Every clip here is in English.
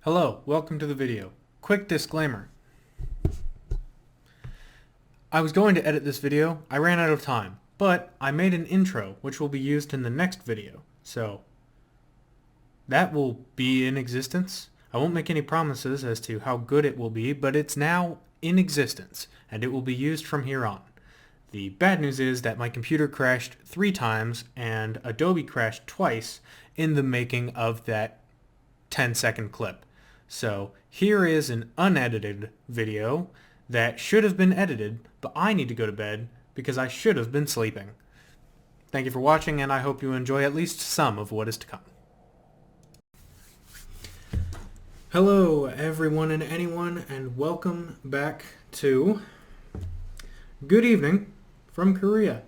Hello, welcome to the video. Quick disclaimer. I was going to edit this video, I ran out of time, but I made an intro which will be used in the next video, so that will be in existence. I won't make any promises as to how good it will be, but it's now in existence, and it will be used from here on. The bad news is that my computer crashed 3 times and Adobe crashed twice in the making of that 10-second clip. So here is an unedited video that should have been edited, but I need to go to bed because I should have been sleeping. Thank you for watching, and I hope you enjoy at least some of what is to come. Hello everyone and anyone, and welcome back to Good Evening from Korea.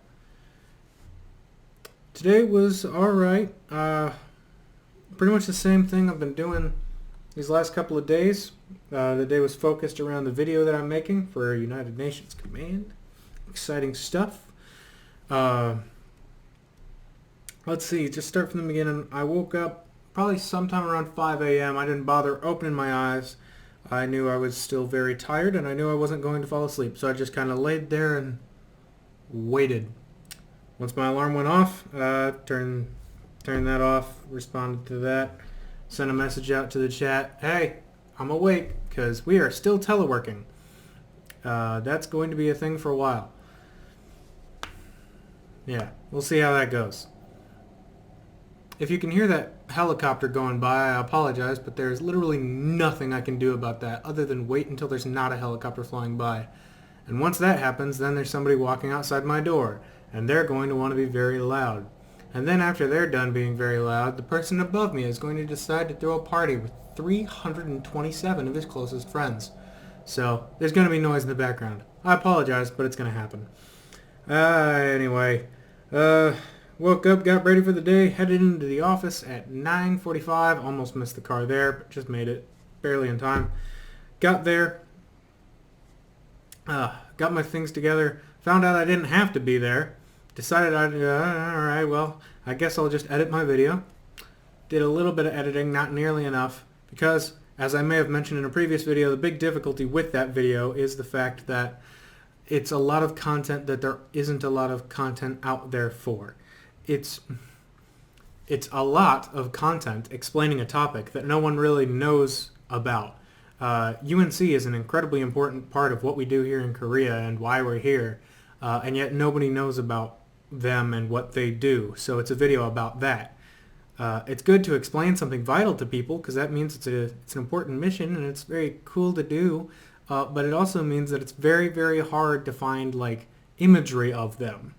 Today was alright. Pretty much the same thing I've been doing these last couple of days. The day was focused around the video that I'm making for United Nations Command. Exciting stuff. Let's see, just start from the beginning. I woke up probably sometime around 5 a.m. I didn't bother opening my eyes. I knew I was still very tired and I knew I wasn't going to fall asleep, so I just kind of laid there and waited. Once my alarm went off, turned that off, responded to that, sent a message out to the chat, hey, I'm awake, because we are still teleworking. That's going to be a thing for a while. Yeah, we'll see how that goes. If you can hear that helicopter going by, I apologize, but there's literally nothing I can do about that other than wait until there's not a helicopter flying by. And once that happens, then there's somebody walking outside my door, and they're going to want to be very loud. And then after they're done being very loud, the person above me is going to decide to throw a party with 327 of his closest friends. So there's going to be noise in the background. I apologize, but it's going to happen. Anyway, woke up, got ready for the day, headed into the office at 9:45. Almost missed the car there, but just made it barely in time. Got there, got my things together, found out I didn't have to be there. Decided alright, well, I guess I'll just edit my video. Did a little bit of editing, not nearly enough, because, as I may have mentioned in a previous video, the big difficulty with that video is the fact that it's a lot of content that there isn't a lot of content out there for. It's a lot of content explaining a topic that no one really knows about. UNC is an incredibly important part of what we do here in Korea and why we're here, and yet nobody knows about them and what they do, so it's a video about that. It's good to explain something vital to people because that means it's an important mission and it's very cool to do, but it also means that it's very, very hard to find like imagery of them,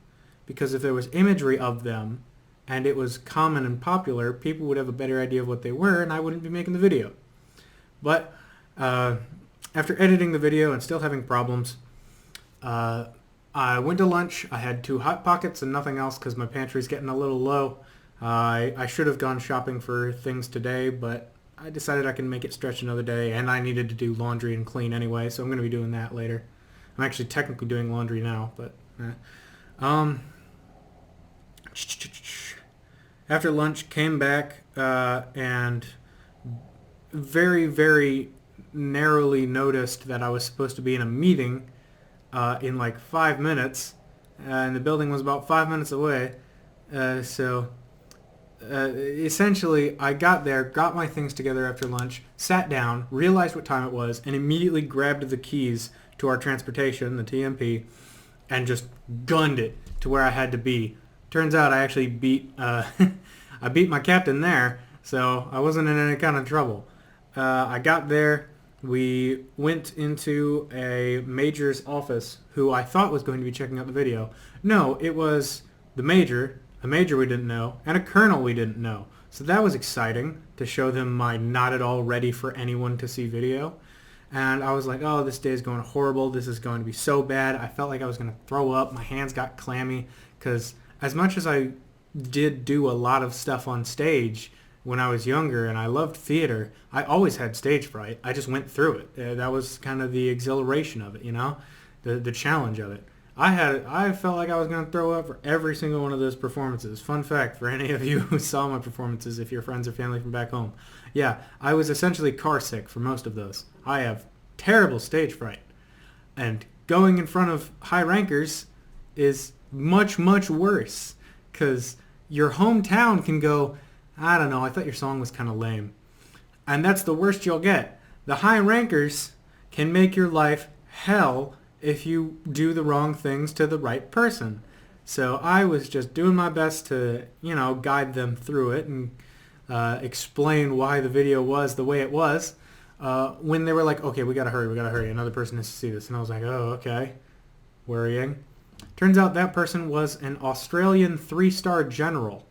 because if there was imagery of them and it was common and popular, people would have a better idea of what they were and I wouldn't be making the video. But after editing the video and still having problems, I went to lunch. I had 2 Hot Pockets and nothing else because my pantry's getting a little low. I should have gone shopping for things today, but I decided I can make it stretch another day, and I needed to do laundry and clean anyway, so I'm going to be doing that later. I'm actually technically doing laundry now, but after lunch, came back and very, very narrowly noticed that I was supposed to be in a meeting in like 5 minutes, and the building was about 5 minutes away. Essentially, I got there, got my things together after lunch, sat down, realized what time it was, and immediately grabbed the keys to our transportation, the TMP, and just gunned it to where I had to be. Turns out I actually beat I beat my captain there, so I wasn't in any kind of trouble. I got there. We went into a major's office who I thought was going to be checking out the video. No, it was the major, a major we didn't know, and a colonel we didn't know. So that was exciting to show them my not at all ready for anyone to see video. And I was like, oh, this day is going horrible. This is going to be so bad. I felt like I was going to throw up. My hands got clammy because as much as I did do a lot of stuff on stage when I was younger and I loved theater, I always had stage fright. I just went through it. That was kind of the exhilaration of it, you know, the challenge of it. I felt like I was going to throw up for every single one of those performances. Fun fact for any of you who saw my performances, if you're friends or family from back home. Yeah, I was essentially car sick for most of those. I have terrible stage fright. And going in front of high rankers is much, much worse. Because your hometown can go, I don't know, I thought your song was kind of lame. And that's the worst you'll get. The high rankers can make your life hell if you do the wrong things to the right person. So I was just doing my best to, guide them through it and explain why the video was the way it was. When they were like, okay, we gotta hurry. Another person has to see this. And I was like, oh, okay. Worrying. Turns out that person was an Australian 3-star general.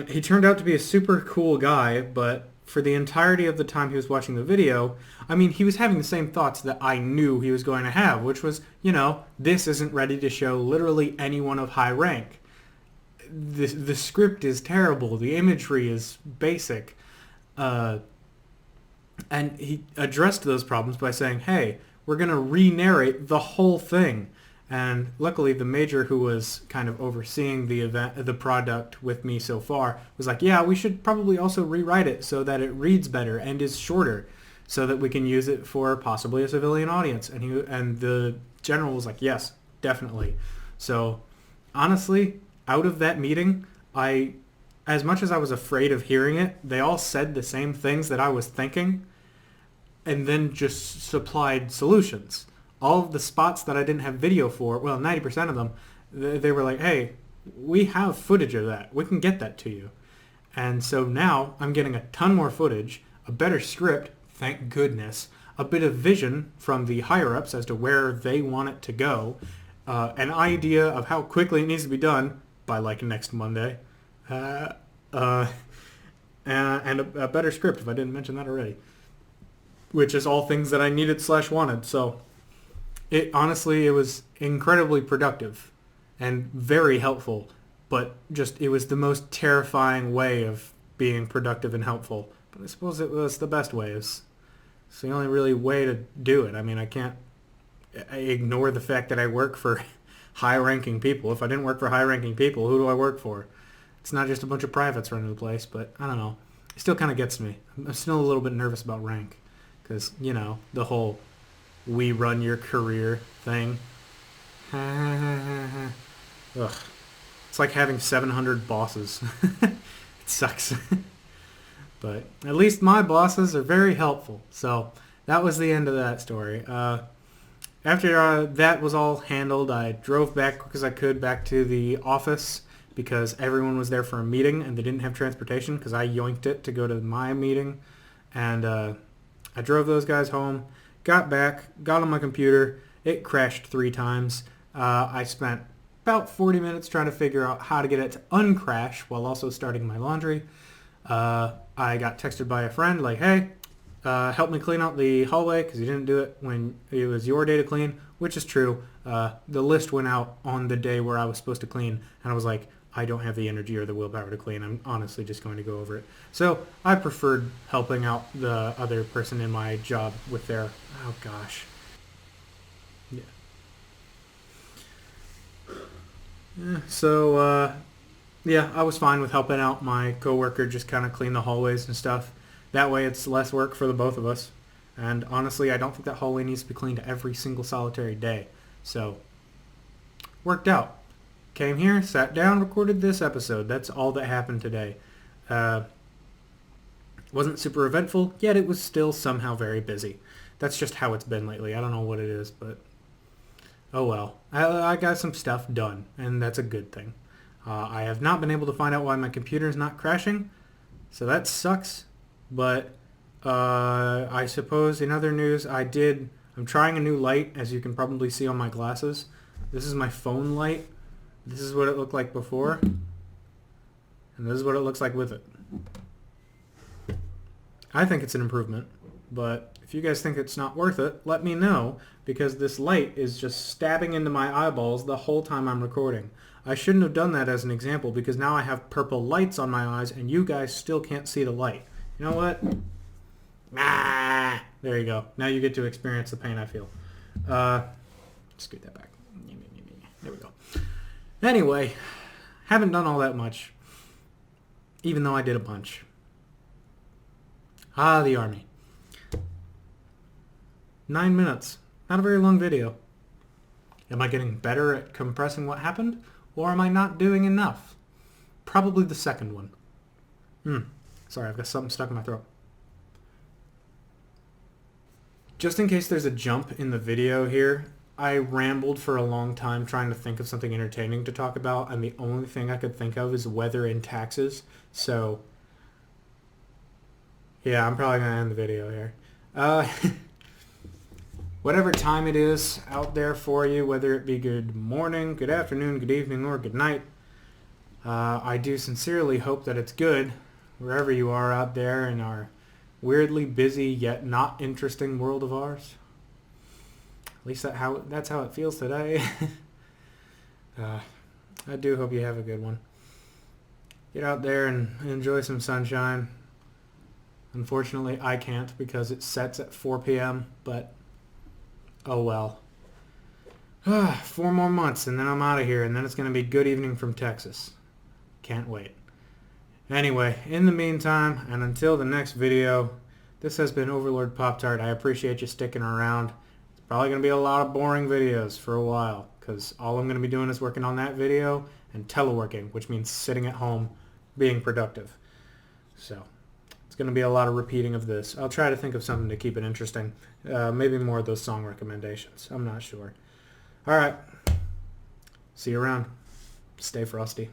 He turned out to be a super cool guy, but for the entirety of the time he was watching the video, I mean, he was having the same thoughts that I knew he was going to have, which was, this isn't ready to show literally anyone of high rank. The script is terrible. The imagery is basic. And he addressed those problems by saying, hey, we're going to re-narrate the whole thing. And luckily, the major who was kind of overseeing the product with me so far was like, yeah, we should probably also rewrite it so that it reads better and is shorter so that we can use it for possibly a civilian audience. And the general was like, yes, definitely. So honestly, out of that meeting, as much as I was afraid of hearing it, they all said the same things that I was thinking and then just supplied solutions. All of the spots that I didn't have video for, well, 90% of them, they were like, hey, we have footage of that. We can get that to you. And so now I'm getting a ton more footage, a better script, thank goodness, a bit of vision from the higher-ups as to where they want it to go, an idea of how quickly it needs to be done by, like, next Monday, and a better script, if I didn't mention that already, which is all things that I needed/wanted, so... Honestly, it was incredibly productive and very helpful, but it was the most terrifying way of being productive and helpful. But I suppose it was the best way. It's the only really way to do it. I mean, I can't ignore the fact that I work for high-ranking people. If I didn't work for high-ranking people, who do I work for? It's not just a bunch of privates running the place, but I don't know. It still kind of gets me. I'm still a little bit nervous about rank because, the whole... we run your career thing. Ugh. It's like having 700 bosses. It sucks. But at least my bosses are very helpful. So that was the end of that story. After that was all handled, I drove back quick as I could back to the office because everyone was there for a meeting and they didn't have transportation because I yoinked it to go to my meeting. And I drove those guys home. Got back, got on my computer, it crashed 3 times. I spent about 40 minutes trying to figure out how to get it to uncrash while also starting my laundry. I got texted by a friend like, hey, help me clean out the hallway because you didn't do it when it was your day to clean, which is true. The list went out on the day where I was supposed to clean, and I was like, I don't have the energy or the willpower to clean. I'm honestly just going to go over it. So I preferred helping out the other person in my job with their... oh, gosh. Yeah. So, I was fine with helping out my coworker just kind of clean the hallways and stuff. That way it's less work for the both of us. And honestly, I don't think that hallway needs to be cleaned every single solitary day. So, worked out. Came here, sat down, recorded this episode. That's all that happened today. Wasn't super eventful, yet it was still somehow very busy. That's just how it's been lately. I don't know what it is, but oh well. I got some stuff done, and that's a good thing. I have not been able to find out why my computer's not crashing, so that sucks. But I suppose in other news, I'm trying a new light, as you can probably see on my glasses. This is my phone light. This is what it looked like before, and this is what it looks like with it. I think it's an improvement, but if you guys think it's not worth it, let me know, because this light is just stabbing into my eyeballs the whole time I'm recording. I shouldn't have done that as an example, because now I have purple lights on my eyes, and you guys still can't see the light. You know what? Ah, there you go. Now you get to experience the pain I feel. Scoot that back. There we go. Anyway, haven't done all that much, even though I did a bunch. The Army. 9 minutes. Not a very long video. Am I getting better at compressing what happened, or am I not doing enough? Probably the second one. Sorry, I've got something stuck in my throat. Just in case there's a jump in the video here, I rambled for a long time trying to think of something entertaining to talk about, and the only thing I could think of is weather and taxes. So, yeah, I'm probably going to end the video here. Whatever time it is out there for you, whether it be good morning, good afternoon, good evening, or good night, I do sincerely hope that it's good wherever you are out there in our weirdly busy yet not interesting world of ours. At least that's how it feels today. I do hope you have a good one. Get out there and enjoy some sunshine. Unfortunately, I can't because it sets at 4 p.m., but oh well. 4 more months and then I'm out of here, and then it's going to be good evening from Texas. Can't wait. Anyway, in the meantime, and until the next video, this has been Overlord Pop-Tart. I appreciate you sticking around. It's probably going to be a lot of boring videos for a while, because all I'm going to be doing is working on that video and teleworking, which means sitting at home being productive. So, it's going to be a lot of repeating of this. I'll try to think of something to keep it interesting. Maybe more of those song recommendations. I'm not sure. Alright. See you around. Stay frosty.